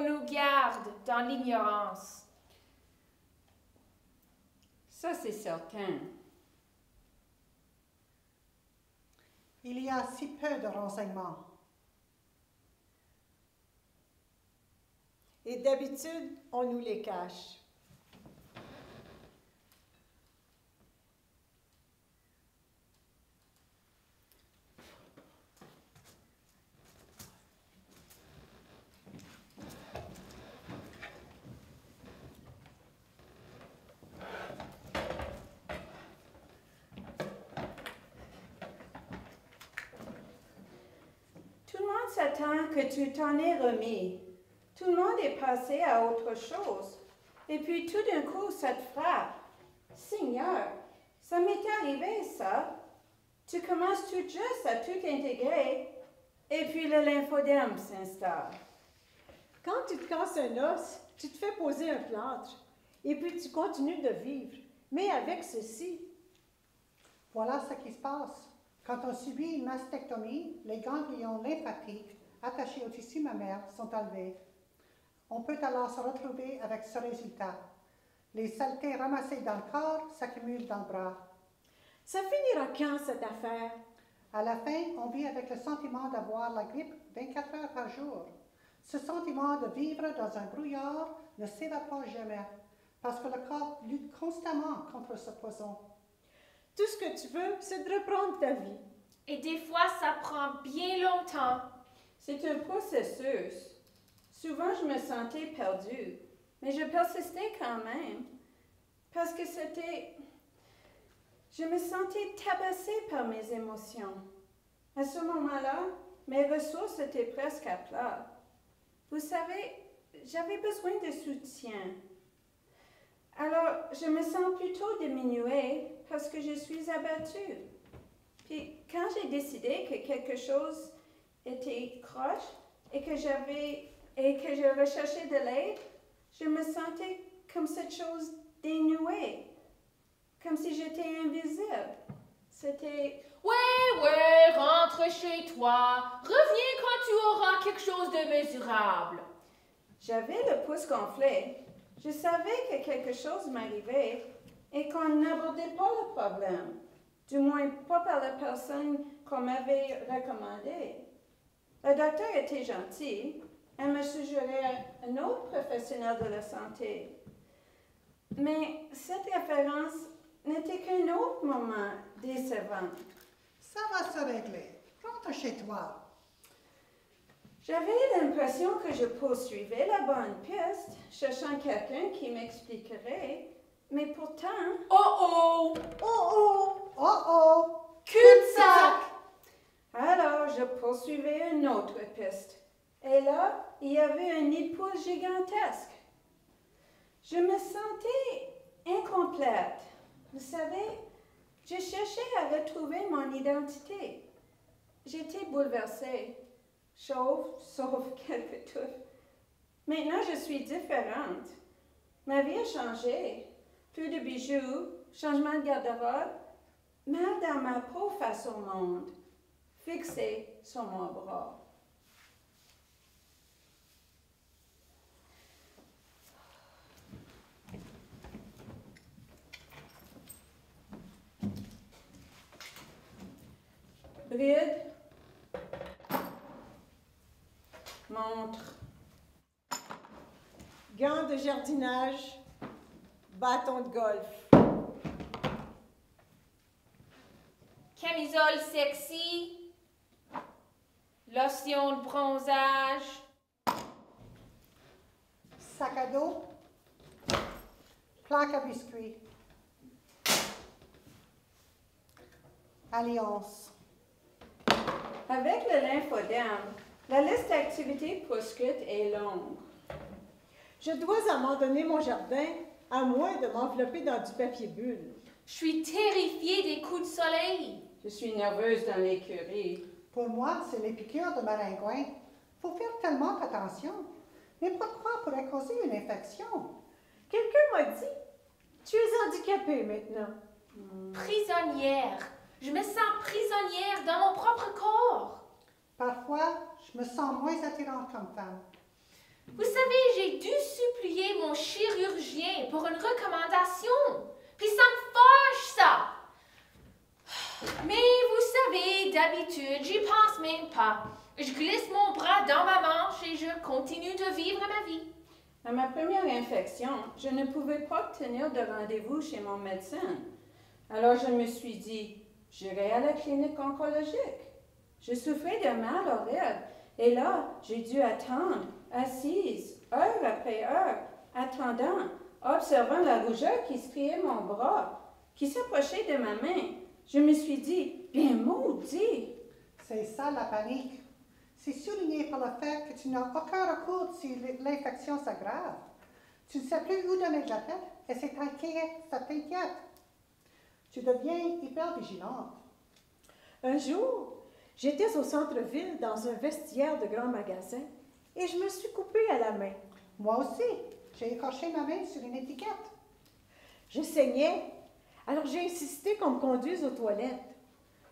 nous garde dans l'ignorance. Ça, c'est certain. Il y a si peu de renseignements. Et d'habitude, on nous les cache. Tout le monde s'attend que tu t'en aies remis. Tout le monde est passé à autre chose. Et puis tout d'un coup, ça te frappe. Seigneur, ça m'est arrivé, ça. Tu commences tout juste à tout intégrer, et puis le lymphodème s'installe. Quand tu te casses un os, tu te fais poser un plâtre. Et puis tu continues de vivre. Mais avec ceci, Voilà ce qui se passe. Quand on subit une mastectomie, les ganglions lymphatiques attachés au tissu mammaire sont enlevés. On peut alors se retrouver avec ce résultat. Les saletés ramassées dans le corps s'accumulent dans le bras. ça finira quand cette affaire? À la fin, on vit avec le sentiment d'avoir la grippe 24 heures par jour. Ce sentiment de vivre dans un brouillard ne s'évapore jamais, parce que le corps lutte constamment contre ce poison. Tout ce que tu veux, c'est de reprendre ta vie. Et des fois, ça prend bien longtemps. C'est un processus. Souvent, je me sentais perdue, mais je persistais quand même, parce que je me sentais tabassée par mes émotions. À ce moment-là, mes ressources étaient presque à plat. Vous savez, j'avais besoin de soutien. Alors, je me sens plutôt diminuée parce que je suis abattue. Puis, quand j'ai décidé que quelque chose était croche et que je recherchais de l'aide, je me sentais comme cette chose dénouée, comme si j'étais invisible. C'était... Ouais, rentre chez toi. Reviens quand tu auras quelque chose de mesurable. J'avais le pouce gonflé. Je savais que quelque chose m'arrivait et qu'on n'abordait pas le problème, du moins pas par la personne qu'on m'avait recommandée. Le docteur était gentil. Elle me suggérait un autre professionnel de la santé. Mais cette référence n'était qu'un autre moment décevant. Ça va se régler. Rentre chez toi. J'avais l'impression que je poursuivais la bonne piste, cherchant quelqu'un qui m'expliquerait, mais pourtant... Oh oh! Oh oh! Oh oh! Cul-de-sac! Alors, je poursuivais une autre piste. Et là, il y avait un nid de poule gigantesque. Je me sentais incomplète. Vous savez, je cherchais à retrouver mon identité. J'étais bouleversée, chauve, sauf quelques touffes. Maintenant, je suis différente. Ma vie a changé. Plus de bijoux, changement de garde-robe, mal dans ma peau face au monde, fixée sur mon bras. Bride, montre, Gants de jardinage, bâton de golf. Camisole sexy. Lotion de bronzage. Sac à dos. Plaque à biscuits. Alliance. Avec le lymphodème, la liste d'activités proscrites est longue. Je dois abandonner mon jardin, à moins de m'envelopper dans du papier bulle. Je suis terrifiée des coups de soleil. Je suis nerveuse dans l'écurie. Pour moi, c'est les piqûres de maringouin. Faut faire tellement attention. Mais pourquoi pourrait causer une infection? Quelqu'un m'a dit, tu es handicapée maintenant. Prisonnière. Je me sens prisonnière dans mon propre corps. Parfois, je me sens moins attirante comme femme. Vous savez, j'ai dû supplier mon chirurgien pour une recommandation. Puis ça me fâche, ça. Mais vous savez, d'habitude, j'y pense même pas. Je glisse mon bras dans ma manche et je continue de vivre ma vie. À ma première infection, je ne pouvais pas obtenir de rendez-vous chez mon médecin. Alors je me suis dit, j'irai à la clinique oncologique. Je souffrais de mal au ride et là, j'ai dû attendre, assise, heure après heure, attendant, observant la rougeur qui striait mon bras, qui s'approchait de ma main. Je me suis dit, bien maudit! C'est ça la panique. C'est souligné par le fait que tu n'as aucun recours si l'infection s'aggrave. Tu ne sais plus où donner de la tête et ça t'inquiète. Tu deviens hyper vigilante. Un jour, j'étais au centre-ville dans un vestiaire de grand magasin et je me suis coupée à la main. Moi aussi, j'ai écorché ma main sur une étiquette. Je saignais, alors j'ai insisté qu'on me conduise aux toilettes.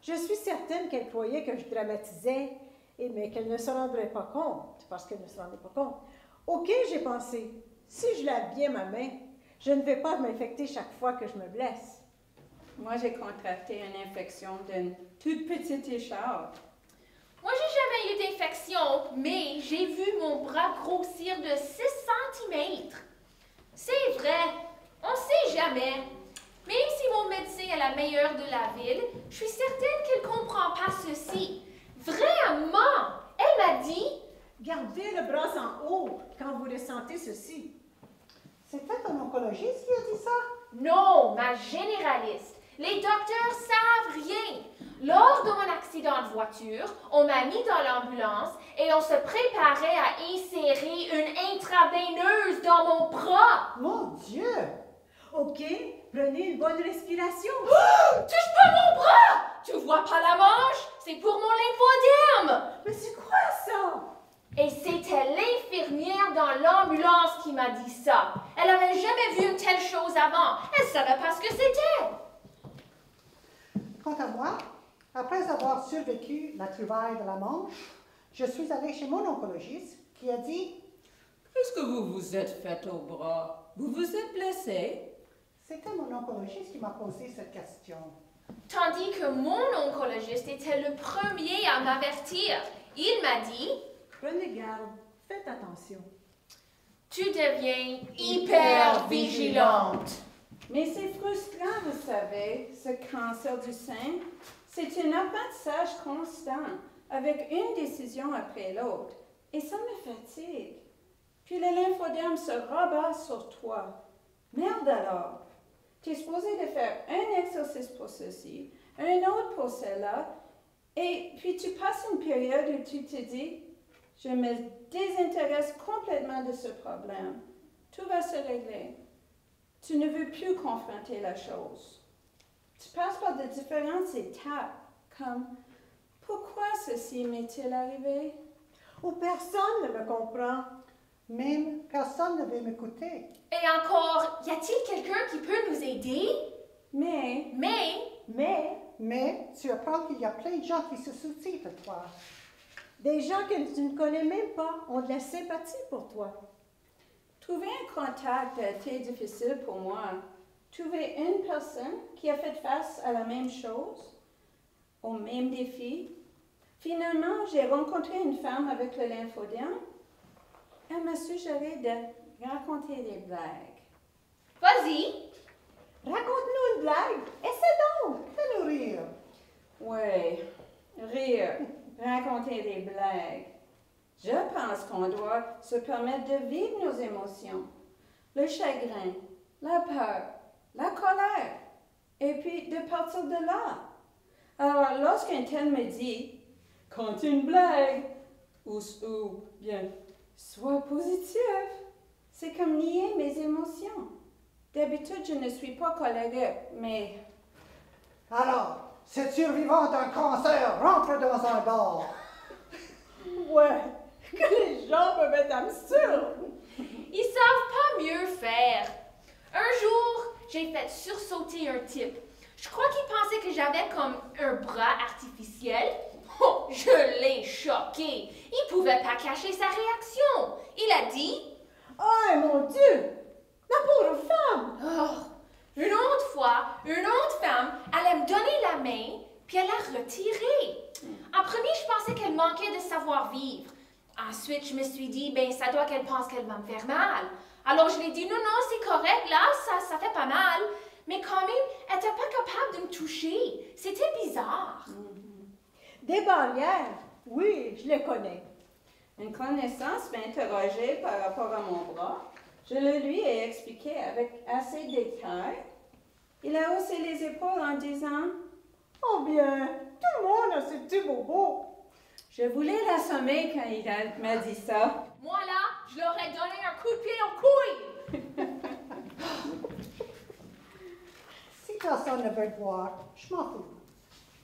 Je suis certaine qu'elle croyait que je dramatisais, mais qu'elle ne se rendrait pas compte, parce qu'elle ne se rendait pas compte. OK, j'ai pensé, si je lave bien ma main, je ne vais pas m'infecter chaque fois que je me blesse. Moi, j'ai contracté une infection d'une toute petite écharpe. Moi, j'ai jamais eu d'infection, mais j'ai vu mon bras grossir de 6 cm. C'est vrai, on sait jamais. Même si mon médecin est la meilleure de la ville, je suis certaine qu'elle ne comprend pas ceci. Vraiment! Elle m'a dit... Gardez le bras en haut quand vous ressentez ceci. C'était ton oncologiste qui a dit ça? Non, ma généraliste. Les docteurs savent rien. Lors de mon accident de voiture, on m'a mis dans l'ambulance et on se préparait à insérer une intraveineuse dans mon bras. Mon Dieu! OK, prenez une bonne respiration. Oh, touche pas mon bras! Tu vois pas la manche? C'est pour mon lymphoderme. Mais c'est quoi ça? Et c'était l'infirmière dans l'ambulance qui m'a dit ça. Elle n'avait jamais vu une telle chose avant. Elle savait pas ce que c'était. Quant à moi, après avoir survécu la trouvaille de la Manche, je suis allée chez mon oncologiste qui a dit « Qu'est-ce que vous vous êtes fait au bras? Vous vous êtes blessé? » C'était mon oncologiste qui m'a posé cette question. Tandis que mon oncologiste était le premier à m'avertir. Il m'a dit... Prenez garde, faites attention. Tu deviens hyper vigilante. Mais c'est frustrant, vous savez, ce cancer du sein. C'est un apprentissage constant, avec une décision après l'autre. Et ça me fatigue. Puis le lymphoderme se rabat sur toi. Merde alors! Tu es supposé de faire un exercice pour ceci, un autre pour cela, et puis tu passes une période où tu te dis, je me désintéresse complètement de ce problème. Tout va se régler. Tu ne veux plus confronter la chose. Tu passes par de différentes étapes, comme pourquoi ceci m'est-il arrivé? Ou personne ne me comprend. Même personne ne veut m'écouter. Et encore, y a-t-il quelqu'un qui peut nous aider? Mais Mais tu apprends qu'il y a plein de gens qui se soucient de toi. des gens que tu ne connais même pas ont de la sympathie pour toi. trouver un contact a été difficile pour moi. Trouver une personne qui a fait face à la même chose, au même défi. Finalement, j'ai rencontré une femme avec le lymphoderme. Elle m'a suggéré de raconter des blagues. Vas-y. Raconte-nous une blague. Essaie donc. Fais-nous rire. Oui, rire, raconter des blagues. Je pense qu'on doit se permettre de vivre nos émotions. Le chagrin, la peur, la colère. Et puis de partir de là. Alors, lorsqu'un tel me dit « Conte une blague » ou bien « Sois positif », c'est comme nier mes émotions. D'habitude, je ne suis pas colérique, mais... Alors, cette survivante d'un cancer rentre dans un bar. Ouais, que les gens me mettent absurde. Ils savent pas mieux faire. Un jour, j'ai fait sursauter un type. Je crois qu'il pensait que j'avais comme un bras artificiel. Oh, je l'ai choqué. Il pouvait pas cacher sa réaction. Il a dit... Oh, mon Dieu! La pauvre femme! Oh, une autre fois, une autre femme allait me donner la main, puis elle l'a retirée. En premier, je pensais qu'elle manquait de savoir-vivre. Ensuite, je me suis dit, ben, ça doit qu'elle pense qu'elle va me faire mal. Alors, je lui ai dit, non, non, c'est correct, là, ça fait pas mal. Mais quand même, elle n'était pas capable de me toucher. C'était bizarre. Des barrières, oui, je les connais. Une connaissance m'a interrogée par rapport à mon bras. Je le lui ai expliqué avec assez de détails. Il a haussé les épaules en disant « Oh bien, tout le monde a ses petits bobos. Je voulais l'assommer quand il m'a dit ça. Moi, là, je leur ai donné un coup de pied aux couilles. Si personne ne veut te voir, je m'en fous.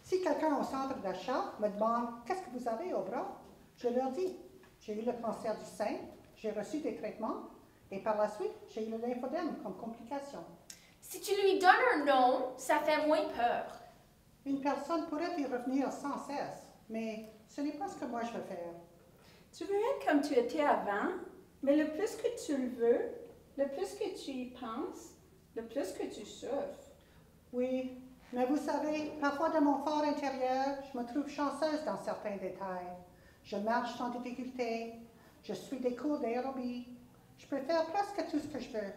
Si quelqu'un au centre d'achat me demande « Qu'est-ce que vous avez au bras ?» je leur dis « J'ai eu le cancer du sein, j'ai reçu des traitements et par la suite, j'ai eu le lymphodème comme complication. » Si tu lui donnes un nom, ça fait moins peur. Une personne pourrait y revenir sans cesse, mais ce n'est pas ce que moi je veux faire. Tu veux être comme tu étais avant, mais le plus que tu le veux, le plus que tu y penses, le plus que tu souffres. Oui, mais vous savez, parfois dans mon fort intérieur, je me trouve chanceuse dans certains détails. Je marche sans difficulté, je suis des cours d'aérobie, je peux faire presque tout ce que je veux.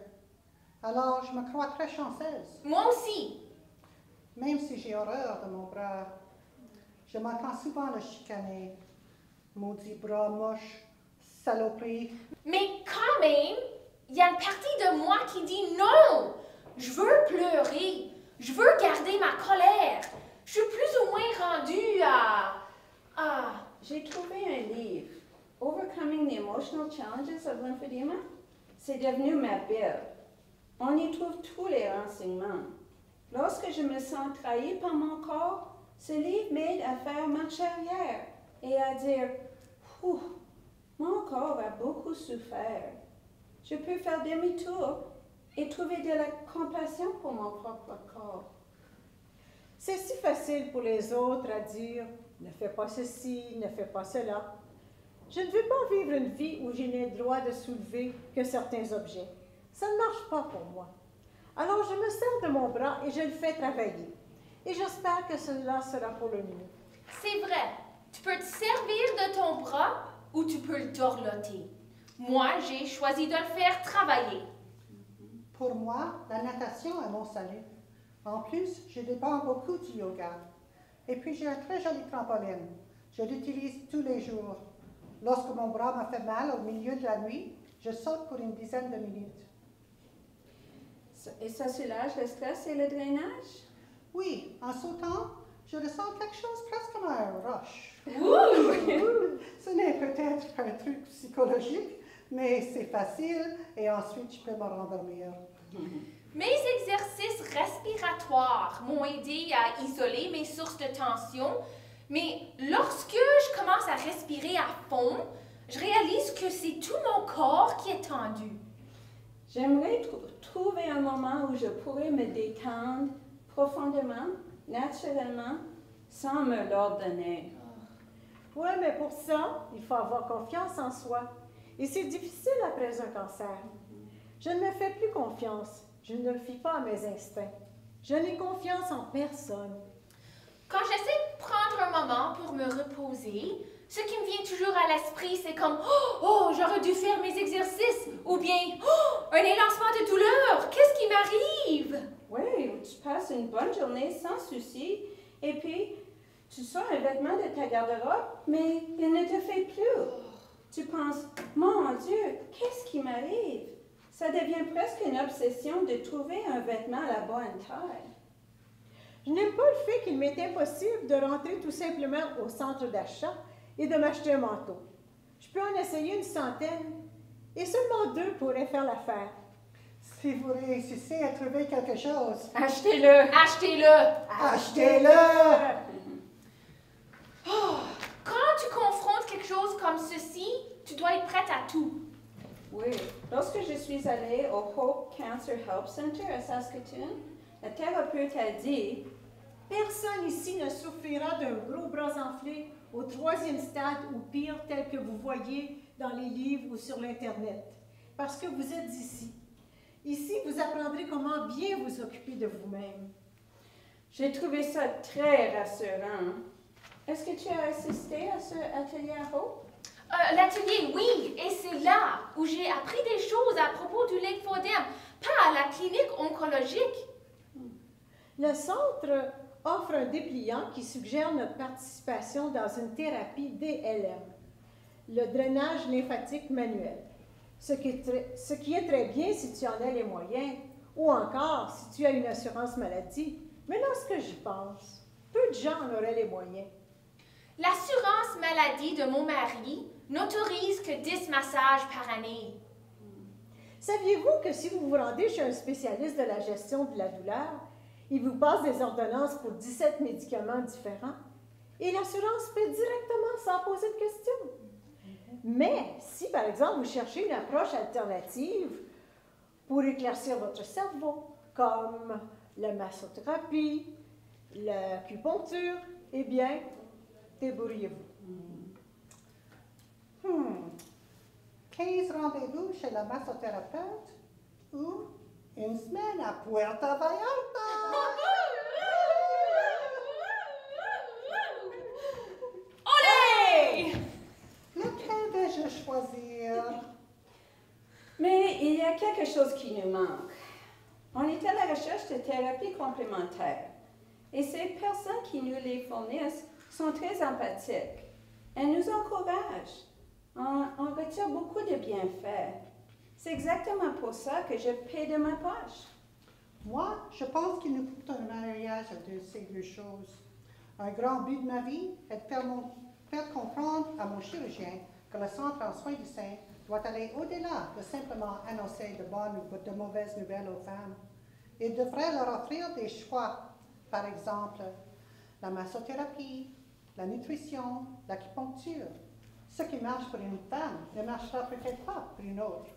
Alors, je me crois très chanceuse. Moi aussi. Même si j'ai horreur de mon bras, je m'entends souvent le chicaner. Maudit bras moche, saloperie. Mais quand même, il y a une partie de moi qui dit non. Je veux pleurer. Je veux garder ma colère. Je suis plus ou moins rendue à... J'ai trouvé un livre, Overcoming the Emotional Challenges of Lymphedema. C'est devenu ma Bible. On y trouve tous les renseignements. Lorsque je me sens trahie par mon corps, ce livre m'aide à faire marche arrière et à dire « Ouh, mon corps a beaucoup souffert. Je peux faire demi-tour et trouver de la compassion pour mon propre corps. » C'est si facile pour les autres à dire « Ne fais pas ceci, ne fais pas cela ». Je ne veux pas vivre une vie où je n'ai le droit de soulever que certains objets. Ça ne marche pas pour moi. Alors je me sers de mon bras et je le fais travailler. Et j'espère que cela sera pour le mieux. C'est vrai. Tu peux te servir de ton bras ou tu peux le dorloter. Moi, j'ai choisi de le faire travailler. Pour moi, la natation est mon salut. En plus, je dépends beaucoup du yoga. Et puis, j'ai un très joli trampoline. Je l'utilise tous les jours. Lorsque mon bras me fait mal au milieu de la nuit, je saute pour une dizaine de minutes. Et ça soulage le stress et le drainage? Oui, en sautant, je ressens quelque chose presque comme un rush. Ce n'est peut-être un truc psychologique, mais c'est facile et ensuite je peux me rendormir. Mes exercices respiratoires m'ont aidé à isoler mes sources de tension, mais lorsque je commence à respirer à fond, je réalise que c'est tout mon corps qui est tendu. J'aimerais trouver un moment où je pourrais me détendre profondément, naturellement, sans me l'ordonner. Oui, mais pour ça, il faut avoir confiance en soi. Et c'est difficile après un cancer. Je ne me fais plus confiance. Je ne me fie pas à mes instincts. Je n'ai confiance en personne. Quand j'essaie de prendre un moment pour me reposer, ce qui me vient toujours à l'esprit, c'est comme « Oh, j'aurais dû faire mes exercices » ou bien « Oh, un élancement de douleur, qu'est-ce qui m'arrive ?» Oui, tu passes une bonne journée sans souci et puis tu sors un vêtement de ta garde-robe, mais il ne te fait plus. Tu penses « Mon Dieu, qu'est-ce qui m'arrive? » Ça devient presque une obsession de trouver un vêtement à la bonne taille. Je n'aime pas le fait qu'il m'est impossible de rentrer tout simplement au centre d'achat et de m'acheter un manteau. Je peux en essayer une centaine et seulement 2 pourraient faire l'affaire. Si vous réussissez à trouver quelque chose, Achetez-le! Achetez-le! achetez-le! Oh, quand tu confrontes quelque chose comme ceci, tu dois être prête à tout. Oui, lorsque je suis allée au Hope Cancer Help Center à Saskatoon, la thérapeute a dit Personne ici ne souffrira d'un gros bras enflé au 3e stade ou pire tel que vous voyez dans les livres ou sur l'Internet, parce que vous êtes ici. Ici, vous apprendrez comment bien vous occuper de vous-même. J'ai trouvé ça très rassurant. Est-ce que tu as assisté à ce atelier à Hope? L'atelier, oui, et c'est là où j'ai appris des choses à propos du lymphodème, pas à la clinique oncologique. Le centre offre un dépliant qui suggère notre participation dans une thérapie DLM, le drainage lymphatique manuel, ce qui est très bien si tu en as les moyens, ou encore si tu as une assurance maladie. Mais lorsque j'y pense, peu de gens en auraient les moyens. L'assurance maladie de mon mari n'autorise que 10 massages par année. Saviez-vous que si vous vous rendez chez un spécialiste de la gestion de la douleur, il vous passe des ordonnances pour 17 médicaments différents et l'assurance paie directement sans poser de questions? Mais si, par exemple, vous cherchez une approche alternative pour éclaircir votre cerveau, comme la massothérapie, l'acupuncture, eh bien, débrouillez-vous. 15 rendez-vous chez la massothérapeute ou une semaine à Puerto Vallarta. Olé! Lequel vais-je choisir? Mais il y a quelque chose qui nous manque. On est à la recherche de thérapies complémentaires. Et ces personnes qui nous les fournissent sont très empathiques. Elles nous encouragent. On retire beaucoup de bienfaits. C'est exactement pour ça que je paie de ma poche. Moi, je pense qu'il nous faut un mariage de ces deux choses. Un grand but de ma vie est de faire comprendre à mon chirurgien que le centre en soins du sein doit aller au-delà de simplement annoncer de bonnes ou de mauvaises nouvelles aux femmes. Il devrait leur offrir des choix, par exemple la massothérapie, la nutrition, l'acupuncture. Ce qui marche pour une femme ne marchera peut-être pas pour une autre.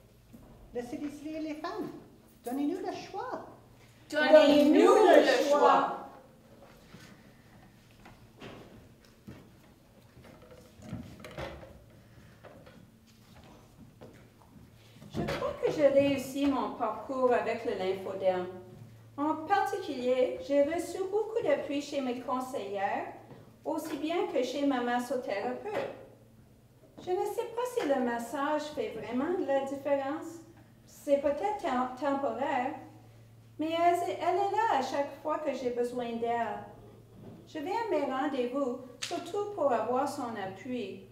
Laissez décider les femmes. Donnez-nous le choix. Donnez-nous le choix. Je crois que j'ai réussi mon parcours avec le lymphodème. En particulier, j'ai reçu beaucoup d'appui chez mes conseillères, aussi bien que chez ma massothérapeute. Je ne sais pas si le massage fait vraiment de la différence. C'est peut-être temporaire, mais elle est là à chaque fois que j'ai besoin d'elle. Je vais à mes rendez-vous, surtout pour avoir son appui.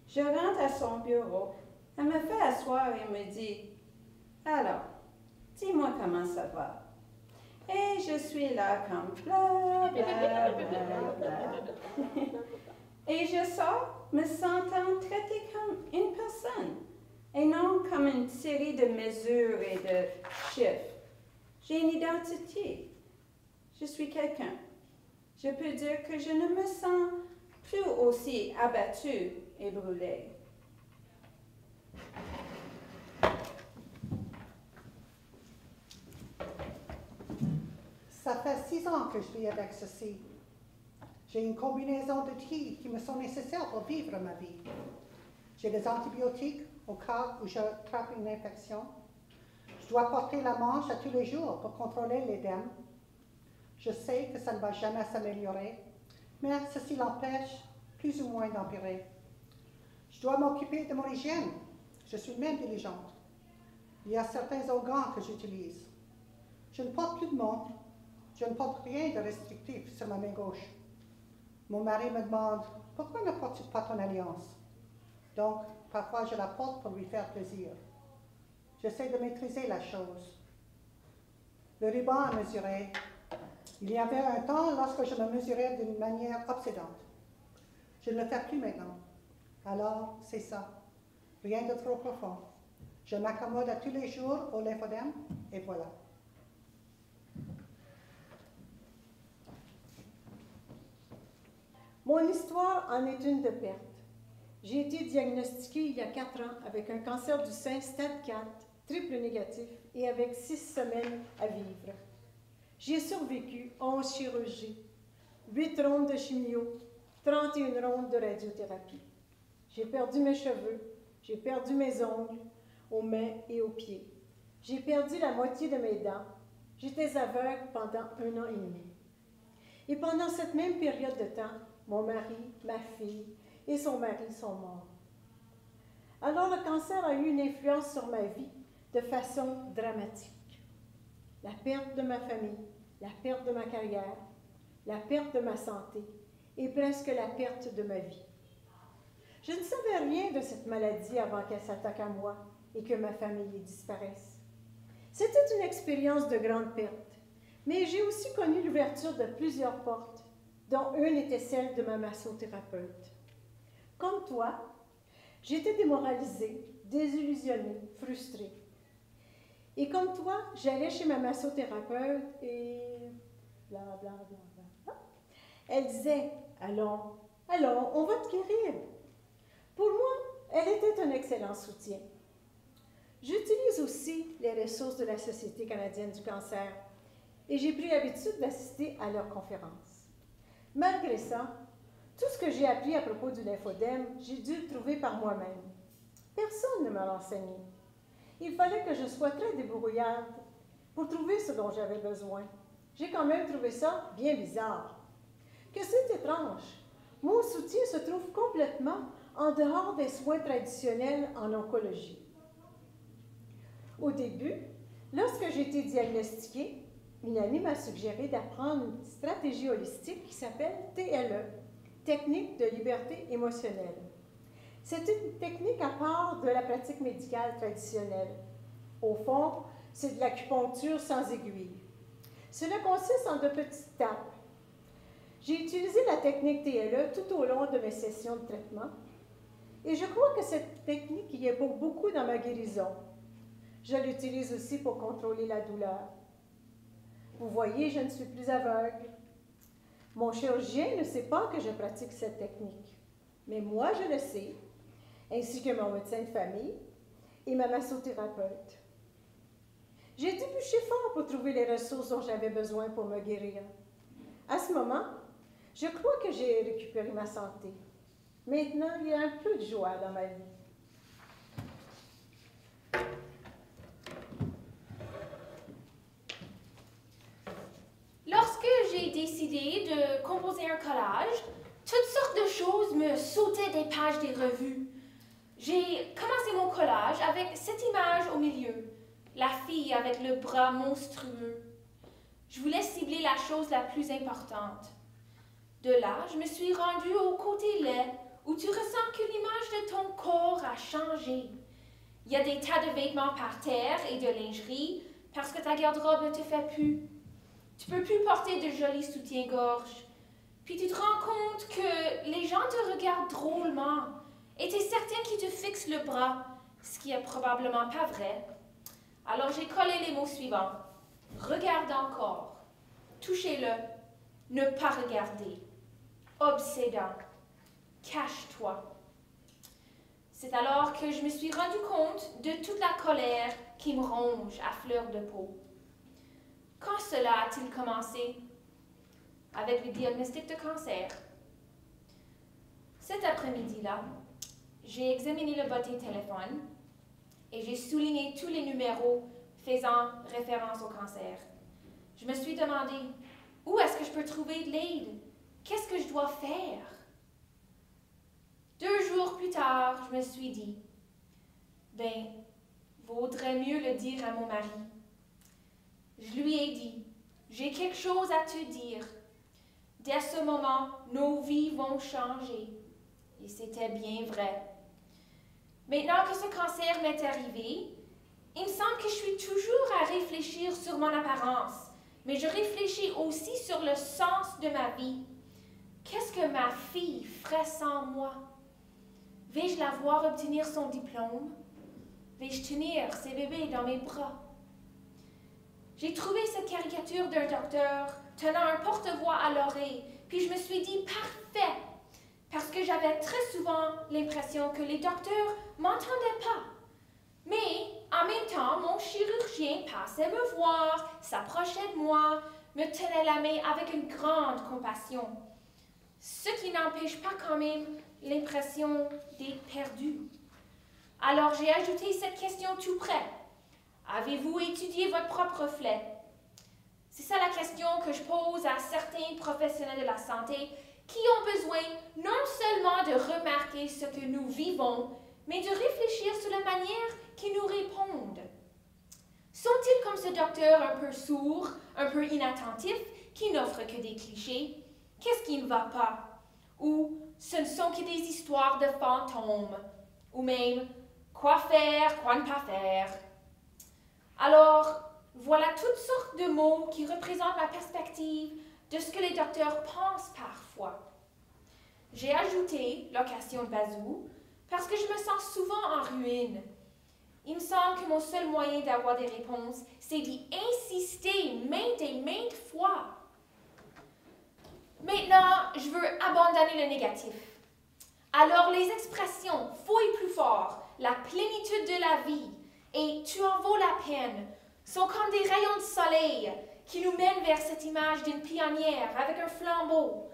Je rentre à son bureau. Elle me fait asseoir et me dit « Alors, dis-moi comment ça va. » Et je suis là comme bla bla bla bla. Et je sors me sentant traitée comme une personne et non comme une série de mesures et de chiffres. J'ai une identité. Je suis quelqu'un. Je peux dire que je ne me sens plus aussi abattue et brûlée. Ça fait 6 ans que je vis avec ceci. J'ai une combinaison d'outils qui me sont nécessaires pour vivre ma vie. J'ai des antibiotiques au cas où j'attrape une infection. Je dois porter la manche à tous les jours pour contrôler l'édème. Je sais que ça ne va jamais s'améliorer, mais ceci l'empêche plus ou moins d'empirer. Je dois m'occuper de mon hygiène. Je suis même diligente. Il y a certains organes que j'utilise. Je ne porte plus de montre. Je ne porte rien de restrictif sur ma main gauche. Mon mari me demande « Pourquoi ne portes-tu pas ton alliance ?» Donc, parfois je la porte pour lui faire plaisir. J'essaie de maîtriser la chose. Le ruban à mesurer. Il y avait un temps lorsque je me mesurais d'une manière obsédante. Je ne le fais plus maintenant. Alors, c'est ça. Rien de trop profond. Je m'accommode à tous les jours au lymphodème et voilà. Mon histoire en est une de perte. J'ai été diagnostiquée il y a 4 ans avec un cancer du sein stade 4, triple négatif et avec 6 semaines à vivre. J'ai survécu 11 chirurgies, 8 rondes de chimio, 31 rondes de radiothérapie. J'ai perdu mes cheveux, j'ai perdu mes ongles, aux mains et aux pieds. J'ai perdu la moitié de mes dents. J'étais aveugle pendant 1 an et demi. Et pendant cette même période de temps, mon mari, ma fille et son mari sont morts. Alors le cancer a eu une influence sur ma vie de façon dramatique. La perte de ma famille, la perte de ma carrière, la perte de ma santé et presque la perte de ma vie. Je ne savais rien de cette maladie avant qu'elle s'attaque à moi et que ma famille y disparaisse. C'était une expérience de grande perte, mais j'ai aussi connu l'ouverture de plusieurs portes, dont une était celle de ma massothérapeute. Comme toi, j'étais démoralisée, désillusionnée, frustrée. Et comme toi, j'allais chez ma massothérapeute et bla bla bla bla. Elle disait « Allons, allons, on va te guérir ». Pour moi, elle était un excellent soutien. J'utilise aussi les ressources de la Société canadienne du cancer et j'ai pris l'habitude d'assister à leurs conférences. Malgré ça, tout ce que j'ai appris à propos du lymphodème, j'ai dû le trouver par moi-même. Personne ne m'a renseigné. Il fallait que je sois très débrouillarde pour trouver ce dont j'avais besoin. J'ai quand même trouvé ça bien bizarre. Que c'est étrange. Mon soutien se trouve complètement en dehors des soins traditionnels en oncologie. Au début, lorsque j'ai été diagnostiquée, une amie m'a suggéré d'apprendre une stratégie holistique qui s'appelle TLE, Technique de liberté émotionnelle. C'est une technique à part de la pratique médicale traditionnelle. Au fond, c'est de l'acupuncture sans aiguille. Cela consiste en de petites tapes. J'ai utilisé la technique TLE tout au long de mes sessions de traitement et je crois que cette technique y est pour beaucoup dans ma guérison. Je l'utilise aussi pour contrôler la douleur. Vous voyez, je ne suis plus aveugle. Mon chirurgien ne sait pas que je pratique cette technique, mais moi je le sais, ainsi que mon médecin de famille et ma massothérapeute. J'ai dû bûcher fort pour trouver les ressources dont j'avais besoin pour me guérir. À ce moment, je crois que j'ai récupéré ma santé. Maintenant, il y a un peu de joie dans ma vie. Lorsque j'ai décidé de composer un collage, toutes sortes de choses me sautaient des pages des revues. J'ai commencé mon collage avec cette image au milieu, la fille avec le bras monstrueux. Je voulais cibler la chose la plus importante. De là, je me suis rendue au côté laid, où tu ressens que l'image de ton corps a changé. Il y a des tas de vêtements par terre et de lingerie, parce que ta garde-robe ne te fait plus. Tu peux plus porter de jolis soutiens-gorge. Puis tu te rends compte que les gens te regardent drôlement, et tu es certain qu'ils te fixent le bras, ce qui est probablement pas vrai. Alors j'ai collé les mots suivants. Regarde encore. Touchez-le. Ne pas regarder. Obsédant. Cache-toi. C'est alors que je me suis rendu compte de toute la colère qui me ronge à fleur de peau. Quand cela a-t-il commencé? Avec le diagnostic de cancer. Cet après-midi-là, j'ai examiné le boîtier téléphone et j'ai souligné tous les numéros faisant référence au cancer. Je me suis demandé, où est-ce que je peux trouver de l'aide? Qu'est-ce que je dois faire? 2 jours plus tard, je me suis dit, vaudrait mieux le dire à mon mari. Je lui ai dit, j'ai quelque chose à te dire. Dès ce moment, nos vies vont changer. Et c'était bien vrai. Maintenant que ce cancer m'est arrivé, il me semble que je suis toujours à réfléchir sur mon apparence, mais je réfléchis aussi sur le sens de ma vie. Qu'est-ce que ma fille ferait sans moi? Vais-je la voir obtenir son diplôme? Vais-je tenir ses bébés dans mes bras? J'ai trouvé cette caricature d'un docteur tenant un porte-voix à l'oreille, puis je me suis dit parfait, parce que j'avais très souvent l'impression que les docteurs m'entendaient pas. Mais en même temps, mon chirurgien passait me voir, s'approchait de moi, me tenait la main avec une grande compassion. ce qui n'empêche pas quand même l'impression d'être perdu. Alors j'ai ajouté cette question tout près. Avez-vous étudié votre propre reflet? C'est ça la question que je pose à certains professionnels de la santé qui ont besoin non seulement de remarquer ce que nous vivons, mais de réfléchir sur la manière qu'ils nous répondent. Sont-ils comme ce docteur un peu sourd, un peu inattentif, qui n'offre que des clichés? Qu'est-ce qui ne va pas? Ou ce ne sont que des histoires de fantômes? Ou même, quoi faire, quoi ne pas faire? Alors, voilà toutes sortes de mots qui représentent ma perspective de ce que les docteurs pensent parfois. J'ai ajouté l'occasion de Bazou parce que je me sens souvent en ruine. Il me semble que mon seul moyen d'avoir des réponses, c'est d'y insister maintes et maintes fois. Maintenant, je veux abandonner le négatif. Alors les expressions « fouille plus fort »,« la plénitude de la vie » et « tu en vaux la peine » sont comme des rayons de soleil qui nous mènent vers cette image d'une pionnière avec un flambeau.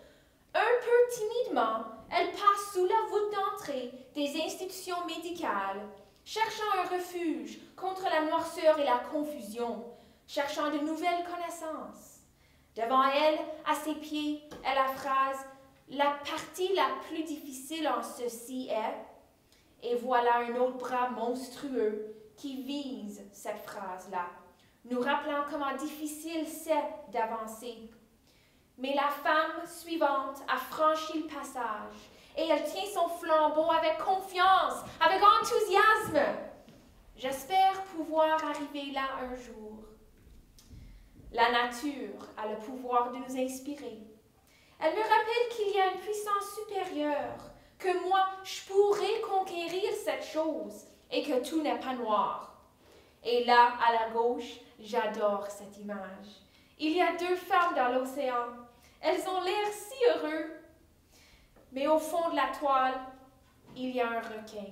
Un peu timidement, elle passe sous la voûte d'entrée des institutions médicales, cherchant un refuge contre la noirceur et la confusion, cherchant de nouvelles connaissances. Devant elle, à ses pieds, est la phrase « La partie la plus difficile en ceci est… » Et voilà un autre bras monstrueux qui vise cette phrase-là, nous rappelant comment difficile c'est d'avancer. Mais la femme suivante a franchi le passage et elle tient son flambeau avec confiance, avec enthousiasme. J'espère pouvoir arriver là un jour. La nature a le pouvoir de nous inspirer. Elle me rappelle qu'il y a une puissance supérieure, que moi, je pourrais conquérir cette chose et que tout n'est pas noir. Et là, à la gauche, j'adore cette image. Il y a deux femmes dans l'océan. Elles ont l'air si heureux. Mais au fond de la toile, il y a un requin.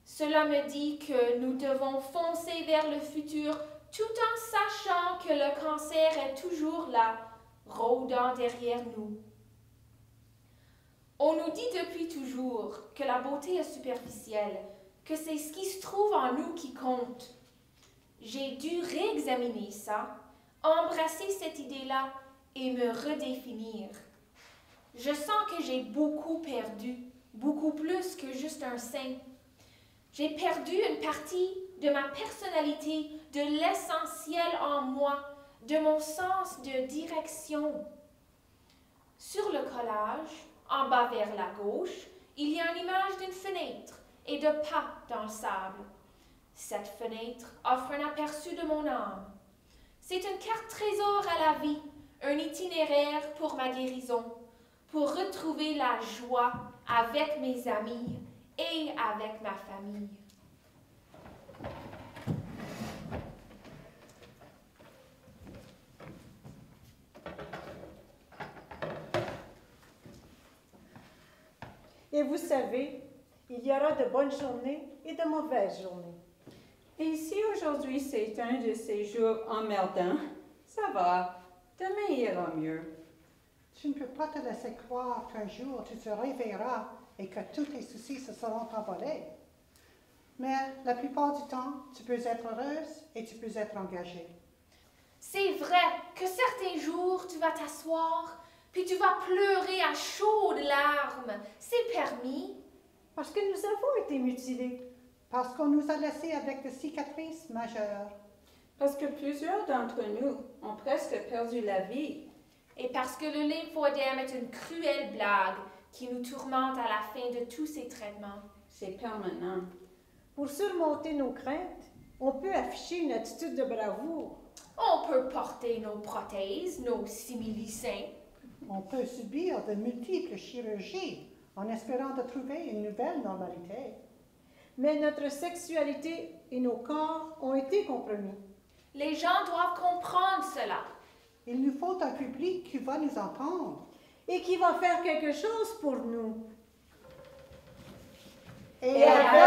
Cela me dit que nous devons foncer vers le futur tout en sachant que le cancer est toujours là, rôdant derrière nous. On nous dit depuis toujours que la beauté est superficielle, que c'est ce qui se trouve en nous qui compte. J'ai dû réexaminer ça, embrasser cette idée-là et me redéfinir. Je sens que j'ai beaucoup perdu, beaucoup plus que juste un sein. J'ai perdu une partie de ma personnalité, de l'essentiel en moi, de mon sens de direction. Sur le collage, en bas vers la gauche, il y a une image d'une fenêtre et de pas dans le sable. Cette fenêtre offre un aperçu de mon âme. C'est une carte trésor à la vie, un itinéraire pour ma guérison, pour retrouver la joie avec mes amis et avec ma famille. Et vous savez, il y aura de bonnes journées et de mauvaises journées. Et si aujourd'hui c'est un de ces jours emmerdants, ça va, demain ira mieux. Tu ne peux pas te laisser croire qu'un jour tu te réveilleras et que tous tes soucis se seront envolés. Mais la plupart du temps, tu peux être heureuse et tu peux être engagée. C'est vrai que certains jours, tu vas t'asseoir, puis tu vas pleurer à chaudes larmes. C'est permis. Parce que nous avons été mutilés. Parce qu'on nous a laissés avec des cicatrices majeures. Parce que plusieurs d'entre nous ont presque perdu la vie. Et parce que le lymphodème est une cruelle blague qui nous tourmente à la fin de tous ces traitements. C'est permanent. Pour surmonter nos craintes, on peut afficher une attitude de bravoure. On peut porter nos prothèses, nos simili-seins. On peut subir de multiples chirurgies en espérant de trouver une nouvelle normalité. Mais notre sexualité et nos corps ont été compromis. Les gens doivent comprendre cela. Il nous faut un public qui va nous entendre. Et qui va faire quelque chose pour nous. Et avec